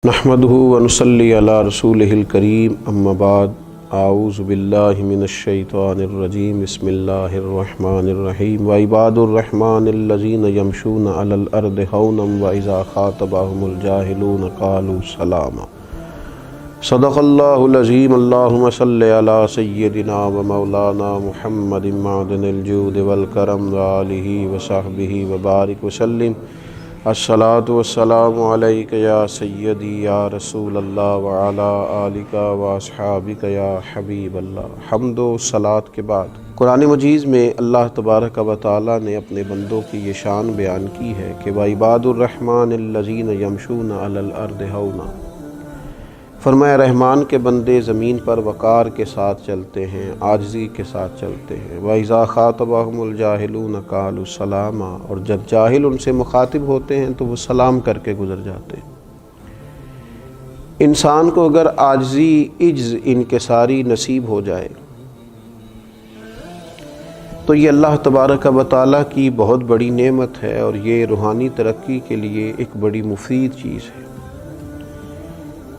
نحمدہ ونصلی علی رسولہ الکریم اما بعد اعوذ باللہ من الشیطان الرجیم بسم اللہ الرحمن الرحیم وعباد الرحمن الذین یمشون علی الارض ہونا واذا خاطبهم الجاہلون قالوا سلاما صدق اللہ العظیم اللہم صلی علی سیدنا و مولانا محمد معدن الجود والکرم وآلہ وصحبہ وبارک وسلم الصلاۃ والسلام علیک یا سیدی یا رسول اللہ وعلی آلک واصحابک یا حبیب اللہ۔ حمد و صلاۃ کے بعد قرآن مجید میں اللہ تبارک و تعالی نے اپنے بندوں کی یہ شان بیان کی ہے کہ وَعِبَادُ الرَّحْمَٰنِ الَّذِينَ يَمْشُونَ عَلَى الْأَرْضِ هَوْنًا، فرمایا رحمان کے بندے زمین پر وقار کے ساتھ چلتے ہیں، عاجزی کے ساتھ چلتے ہیں۔ وَإِذَا خَاطَبَهُمُ الْجَاهِلُونَ قَالُوا سَلَامًا، اور جب جاہل ان سے مخاطب ہوتے ہیں تو وہ سلام کر کے گزر جاتے ہیں۔ انسان کو اگر عاجزی، عجز، انکساری نصیب ہو جائے تو یہ اللہ تبارک و تعالیٰ کی بہت بڑی نعمت ہے، اور یہ روحانی ترقی کے لیے ایک بڑی مفید چیز ہے۔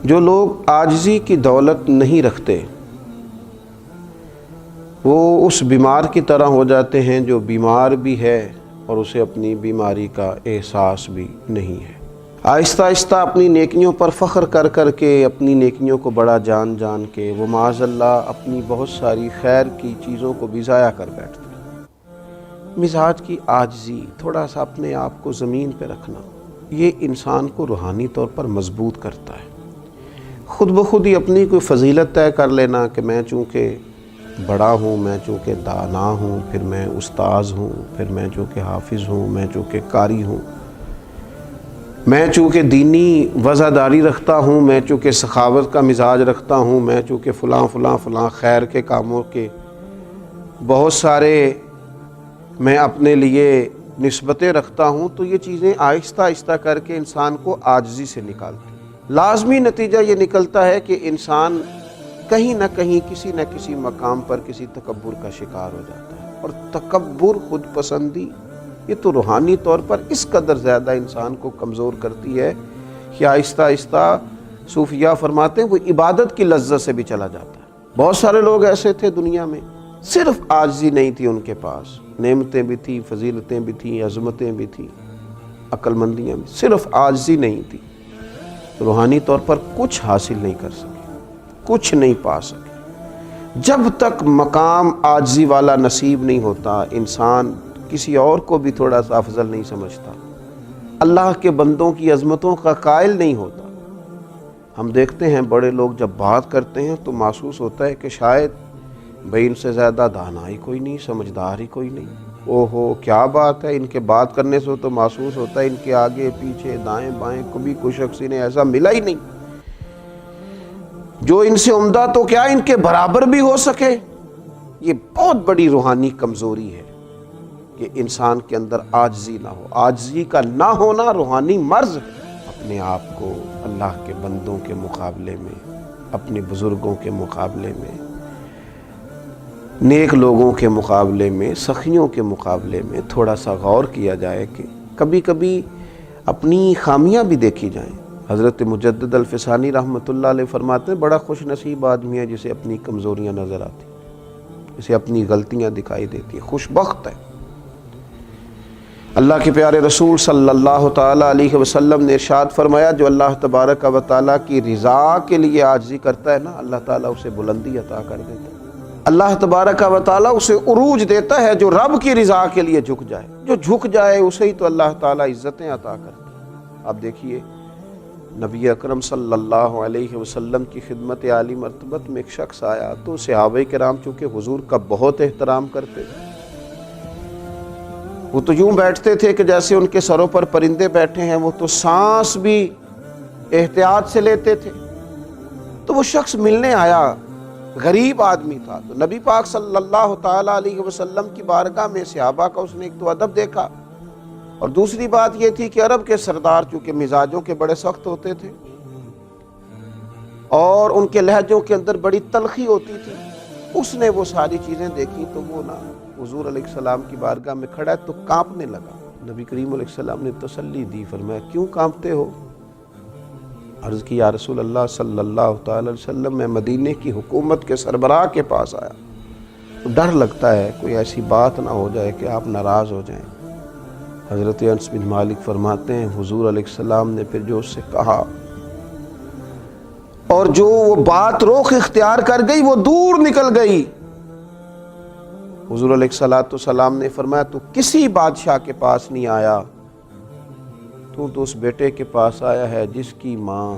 جو لوگ عاجزی کی دولت نہیں رکھتے وہ اس بیمار کی طرح ہو جاتے ہیں جو بیمار بھی ہے اور اسے اپنی بیماری کا احساس بھی نہیں ہے۔ آہستہ آہستہ اپنی نیکیوں پر فخر کر کر کے، اپنی نیکیوں کو بڑا جان جان کے وہ معاذ اللہ اپنی بہت ساری خیر کی چیزوں کو بھی ضائع کر بیٹھتے ہیں۔ مزاج کی عاجزی، تھوڑا سا اپنے آپ کو زمین پہ رکھنا، یہ انسان کو روحانی طور پر مضبوط کرتا ہے۔ خود بخود ہی اپنی کوئی فضیلت طے کر لینا کہ میں چونکہ بڑا ہوں، میں چونکہ دانا ہوں، پھر میں استاذ ہوں، پھر میں چونکہ حافظ ہوں، میں چونکہ قاری ہوں، میں چونکہ دینی وزاداری رکھتا ہوں، میں چونکہ سخاوت کا مزاج رکھتا ہوں، میں چونکہ فلاں فلاں فلاں خیر کے کاموں کے بہت سارے میں اپنے لیے نسبتیں رکھتا ہوں، تو یہ چیزیں آہستہ آہستہ کر کے انسان کو عاجزی سے نکالتی ہیں۔ لازمی نتیجہ یہ نکلتا ہے کہ انسان کہیں نہ کہیں کسی نہ کسی مقام پر کسی تکبر کا شکار ہو جاتا ہے، اور تکبر، خود پسندی، یہ تو روحانی طور پر اس قدر زیادہ انسان کو کمزور کرتی ہے کہ آہستہ آہستہ صوفیاء فرماتے ہیں وہ عبادت کی لذت سے بھی چلا جاتا ہے۔ بہت سارے لوگ ایسے تھے دنیا میں، صرف عاجزی نہیں تھی ان کے پاس، نعمتیں بھی تھیں، فضیلتیں بھی تھیں، عظمتیں بھی تھیں، عقل مندیاں بھی، صرف عاجزی نہیں تھی، روحانی طور پر کچھ حاصل نہیں کر سکے، کچھ نہیں پا سکے۔ جب تک مقام عاجزی والا نصیب نہیں ہوتا، انسان کسی اور کو بھی تھوڑا سا افضل نہیں سمجھتا، اللہ کے بندوں کی عظمتوں کا قائل نہیں ہوتا۔ ہم دیکھتے ہیں بڑے لوگ جب بات کرتے ہیں تو محسوس ہوتا ہے کہ شاید بھئی ان سے زیادہ دانا ہی کوئی نہیں، سمجھدار ہی کوئی نہیں۔ اوہو کیا بات ہے، ان کے بات کرنے سے تو محسوس ہوتا ہے ان کے آگے پیچھے دائیں بائیں کبھی کوئی شخص انہیں ایسا ملا ہی نہیں جو ان سے عمدہ تو کیا ان کے برابر بھی ہو سکے۔ یہ بہت بڑی روحانی کمزوری ہے کہ انسان کے اندر عاجزی نہ ہو۔ عاجزی کا نہ ہونا روحانی مرض ہے۔ اپنے آپ کو اللہ کے بندوں کے مقابلے میں، اپنے بزرگوں کے مقابلے میں، نیک لوگوں کے مقابلے میں، سخیوں کے مقابلے میں تھوڑا سا غور کیا جائے کہ کبھی کبھی اپنی خامیاں بھی دیکھی جائیں۔ حضرت مجدد الفسانی رحمۃ اللہ علیہ فرماتے ہیں بڑا خوش نصیب آدمی ہے جسے اپنی کمزوریاں نظر آتی، جسے اپنی غلطیاں دکھائی دیتی ہیں، خوش بخت ہے۔ اللہ کے پیارے رسول صلی اللہ تعالیٰ علیہ وسلم نے ارشاد فرمایا جو اللہ تبارک و تعالیٰ کی رضا کے لیے عاجزی کرتا ہے نا، اللہ تعالیٰ اسے بلندی عطا کر دیتا ہے۔ اللہ تبارک و تعالیٰ اسے عروج دیتا ہے جو رب کی رضا کے لیے جھک جائے۔ جو جھک جائے اسے ہی تو اللہ تعالیٰ عزتیں عطا کرتا ہے۔ آپ دیکھیے نبی اکرم صلی اللہ علیہ وسلم کی خدمت عالی مرتبت میں ایک شخص آیا تو صحابہ کرام چونکہ حضور کا بہت احترام کرتے تھے، وہ تو یوں بیٹھتے تھے کہ جیسے ان کے سروں پر پرندے بیٹھے ہیں، وہ تو سانس بھی احتیاط سے لیتے تھے۔ تو وہ شخص ملنے آیا، غریب آدمی تھا، تو نبی پاک صلی اللہ تعالیٰ علیہ وسلم کی بارگاہ میں صحابہ کا اس نے ایک تو ادب دیکھا، اور دوسری بات یہ تھی کہ عرب کے سردار چونکہ مزاجوں کے بڑے سخت ہوتے تھے اور ان کے لہجوں کے اندر بڑی تلخی ہوتی تھی، اس نے وہ ساری چیزیں دیکھی تو وہ نا حضور علیہ السلام کی بارگاہ میں کھڑا ہے تو کانپنے لگا۔ نبی کریم علیہ السلام نے تسلی دی، فرمایا کیوں کانپتے ہو؟ عرض کی یا رسول اللہ صلی اللہ تعالی وسلم میں مدینے کی حکومت کے سربراہ کے پاس آیا، ڈر لگتا ہے کوئی ایسی بات نہ ہو جائے کہ آپ ناراض ہو جائیں۔ حضرت انس بن مالک فرماتے ہیں حضور علیہ السلام نے پھر جو اس سے کہا اور جو وہ بات رخ اختیار کر گئی وہ دور نکل گئی۔ حضور علیہ السلام نے فرمایا تو کسی بادشاہ کے پاس نہیں آیا، تو اس بیٹے کے پاس آیا ہے جس کی ماں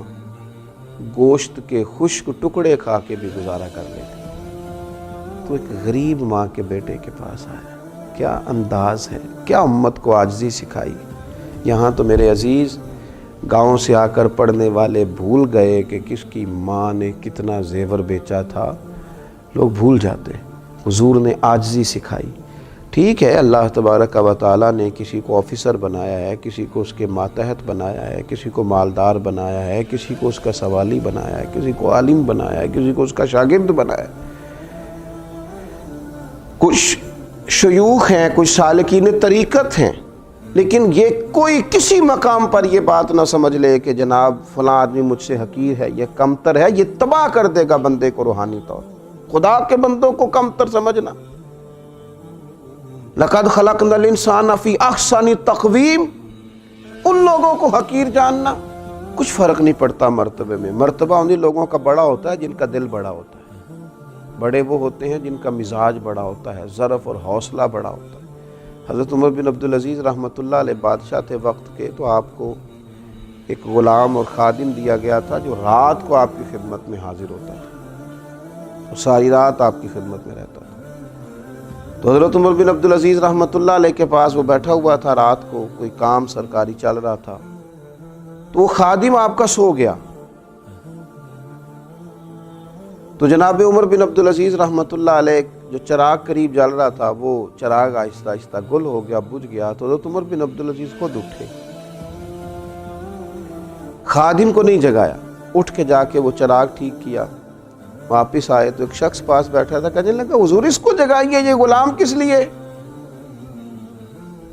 گوشت کے خشک ٹکڑے کھا کے بھی گزارا کر لیتی، تو ایک غریب ماں کے بیٹے کے پاس آیا۔ کیا انداز ہے، کیا امت کو عاجزی سکھائی۔ یہاں تو میرے عزیز گاؤں سے آ کر پڑھنے والے بھول گئے کہ کس کی ماں نے کتنا زیور بیچا تھا، لوگ بھول جاتے۔ حضور نے عاجزی سکھائی۔ ٹھیک ہے اللہ تبارک و تعالیٰ نے کسی کو آفیسر بنایا ہے، کسی کو اس کے ماتحت بنایا ہے، کسی کو مالدار بنایا ہے، کسی کو اس کا سوالی بنایا ہے، کسی کو عالم بنایا ہے، کسی کو اس کا شاگرد بنایا ہے۔ کچھ شیوخ ہیں، کچھ سالکین طریقت ہیں، لیکن یہ کوئی کسی مقام پر یہ بات نہ سمجھ لے کہ جناب فلاں آدمی مجھ سے حقیر ہے، یہ کمتر ہے، یہ تباہ کر دے گا بندے کو روحانی طور۔ خدا کے بندوں کو کمتر سمجھنا، لَقَدْ خَلَقْنَا الْإِنسَانَ فِي أَحْسَنِ تَقْوِيمٍ، ان لوگوں کو حقیر جاننا، کچھ فرق نہیں پڑتا مرتبے میں۔ مرتبہ انہی لوگوں کا بڑا ہوتا ہے جن کا دل بڑا ہوتا ہے، بڑے وہ ہوتے ہیں جن کا مزاج بڑا ہوتا ہے، ظرف اور حوصلہ بڑا ہوتا ہے۔ حضرت عمر بن عبدالعزیز رحمۃ اللہ علیہ بادشاہ تھے وقت کے، تو آپ کو ایک غلام اور خادم دیا گیا تھا جو رات کو آپ کی خدمت میں حاضر ہوتا تھا، اور ساری رات آپ کی خدمت میں رہتا تھا۔ تو حضرت عمر بن عبدالعزیز رحمۃ اللہ علیہ کے پاس وہ بیٹھا ہوا تھا، رات کو کوئی کام سرکاری چل رہا تھا، تو وہ خادم آپ کا سو گیا۔ تو جناب عمر بن عبدالعزیز رحمۃ اللہ علیہ جو چراغ قریب جل رہا تھا وہ چراغ آہستہ آہستہ گل ہو گیا، بجھ گیا۔ تو حضرت عمر بن عبدالعزیز خود اٹھے، خادم کو نہیں جگایا، اٹھ کے جا کے وہ چراغ ٹھیک کیا، واپس آئے تو ایک شخص پاس بیٹھا تھا، کہنے لگا حضور اس کو جگائیے، یہ غلام کس لیے؟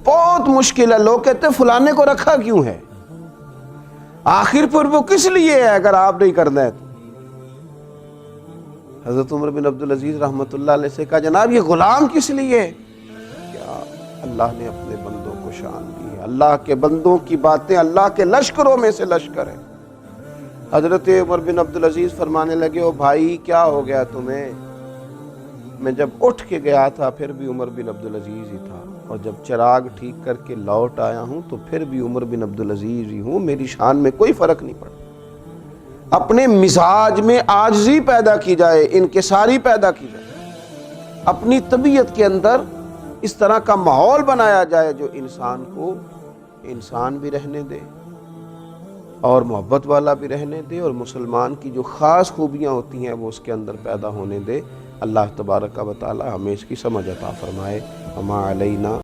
بہت مشکل ہے، لوگ کہتے ہیں فلانے کو رکھا کیوں ہے، آخر پر وہ کس لیے ہے اگر آپ نہیں کرنا ہے تو۔ حضرت عمر بن عبدالعزیز رحمۃ اللہ علیہ سے کہا جناب یہ غلام کس لیے؟ کیا اللہ نے اپنے بندوں کو شان دی ہے، اللہ کے بندوں کی باتیں اللہ کے لشکروں میں سے لشکر ہے۔ حضرت عمر بن عبدالعزیز فرمانے لگے او بھائی کیا ہو گیا تمہیں؟ میں جب اٹھ کے گیا تھا پھر بھی عمر بن عبدالعزیز ہی تھا، اور جب چراغ ٹھیک کر کے لوٹ آیا ہوں تو پھر بھی عمر بن عبدالعزیز ہی ہوں، میری شان میں کوئی فرق نہیں پڑا۔ اپنے مزاج میں عاجزی پیدا کی جائے، انکساری پیدا کی جائے، اپنی طبیعت کے اندر اس طرح کا ماحول بنایا جائے جو انسان کو انسان بھی رہنے دے اور محبت والا بھی رہنے دے، اور مسلمان کی جو خاص خوبیاں ہوتی ہیں وہ اس کے اندر پیدا ہونے دے۔ اللہ تبارک و تعالی ہمیں اس کی سمجھ عطا فرمائے۔ وما علینا